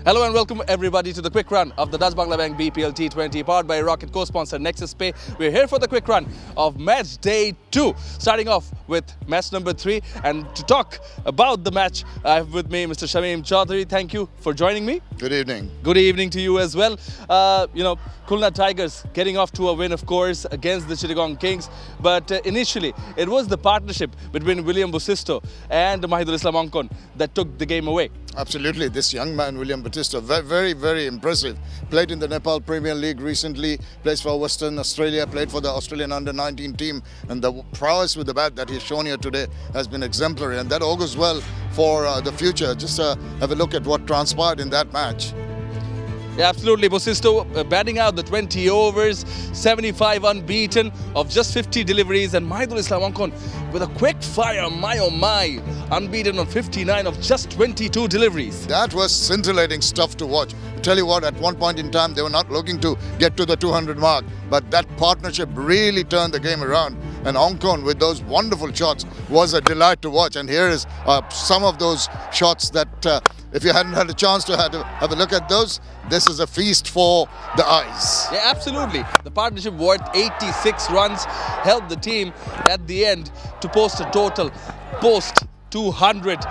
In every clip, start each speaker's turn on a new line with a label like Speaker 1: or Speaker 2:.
Speaker 1: Hello and welcome everybody to the quick run of the Dutch-Bangla Bank BPL T20 powered by Rocket co-sponsor Nexus Pay. We're here for the quick run of match day 2, starting off with match number 3. And to talk about the match, I have with me Mr. Shamim Chaudhary. Thank you for joining me.
Speaker 2: Good evening.
Speaker 1: Good evening to you as well. Khulna Tigers getting off to a win, of course, against the Chittagong Kings. But initially, it was the partnership between William Busisto and Mahidul Islam Onkon that took the game away.
Speaker 2: Absolutely. This young man, William Batista, very impressive. Played in the Nepal Premier League recently, plays for Western Australia, played for the Australian under-19 team. And the prowess with the bat that he's shown here today has been exemplary. And that augurs well for the future. Just have a look at what transpired in that match.
Speaker 1: Yeah, absolutely. Busisto batting out the 20 overs, 75 unbeaten of just 50 deliveries, and Mahidul Islam Onkon with a quick fire, my oh my, unbeaten on 59 of just 22 deliveries.
Speaker 2: That was scintillating stuff to watch. I tell you what, at one point in time, they were not looking to get to the 200 mark, but that partnership really turned the game around. And Onkon with those wonderful shots was a delight to watch. And here is some of those shots that if you hadn't had a chance to have a look at those, this is a feast for the eyes.
Speaker 1: Yeah, absolutely. The partnership worth 86 runs helped the team at the end to post a total post 200,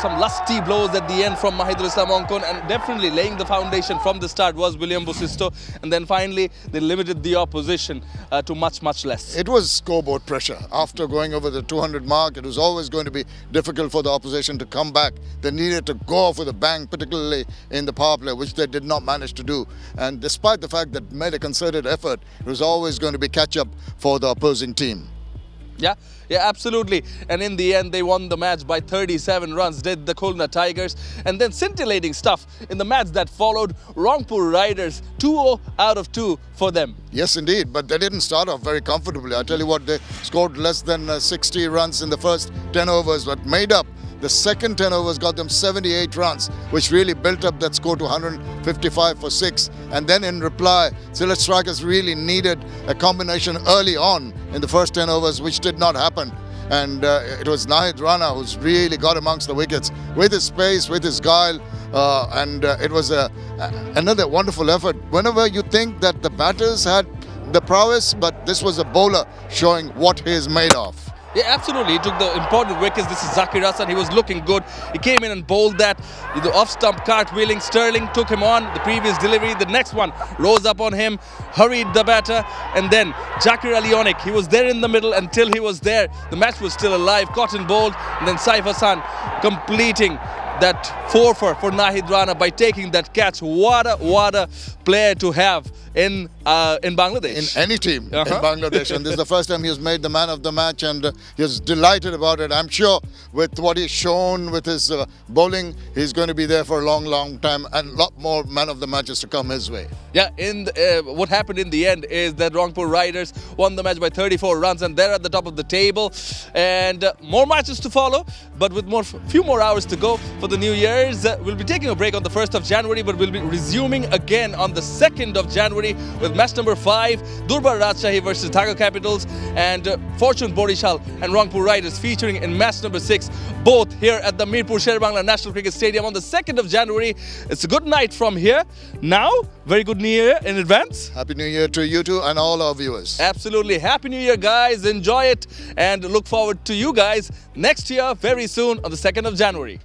Speaker 1: some lusty blows at the end from Mahidul Islam Onkon, and definitely laying the foundation from the start was William Busisto, and then finally they limited the opposition to much less.
Speaker 2: It was scoreboard pressure. After going over the 200 mark, it was always going to be difficult for the opposition to come back. They needed to go off with a bang, particularly in the power play, which they did not manage to do. And despite the fact that made a concerted effort, it was always going to be catch-up for the opposing team.
Speaker 1: Yeah, absolutely. And in the end, they won the match by 37 runs, did the Khulna Tigers. And then scintillating stuff in the match that followed, Rangpur Riders, 2-0 out of 2 for them.
Speaker 2: Yes, indeed. But they didn't start off very comfortably. I tell you what, they scored less than 60 runs in the first 10 overs, but made up. The second 10 overs got them 78 runs, which really built up that score to 155 for 6. And then in reply, Sylhet Strikers really needed a combination early on in the first 10 overs, which did not happen. And it was Nahid Rana who's really got amongst the wickets with his pace, with his guile. It was another wonderful effort. Whenever you think that the batters had the prowess, but this was a bowler showing what he is made of.
Speaker 1: Yeah, absolutely. He took the important wickets. This is Zakir Hasan. He was looking good. He came in and bowled that. The off-stump cartwheeling. Sterling took him on the previous delivery. The next one rose up on him, hurried the batter, and then Jakir Alionik. He was there in the middle until he was there. The match was still alive. Cotton bowled, and then Saif Hassan completing that 4 for Nahid Rana by taking that catch. What a player to have in Bangladesh.
Speaker 2: In any team in Bangladesh. And this is the first time he has made the man of the match, and he's delighted about it. I'm sure with what he's shown with his bowling, he's going to be there for a long time, and a lot more man of the matches to come his way.
Speaker 1: Yeah, what happened in the end is that Rangpur Riders won the match by 34 runs, and they're at the top of the table. And more matches to follow, but with few more hours to go for the New Year's. We'll be taking a break on the 1st of January, but we'll be resuming again on the 2nd of January with match number 5, Durbar Rajshahi versus Dhaka Capitals, and Fortune Borishal and Rangpur Riders featuring in match number 6, both here at the Mirpur Sher-Bangla National Cricket Stadium on the 2nd of January. It's a good night from here. Now, very good New Year in advance.
Speaker 2: Happy New Year to you too and all our viewers.
Speaker 1: Absolutely. Happy New Year, guys. Enjoy it, and look forward to you guys next year very soon on the 2nd of January.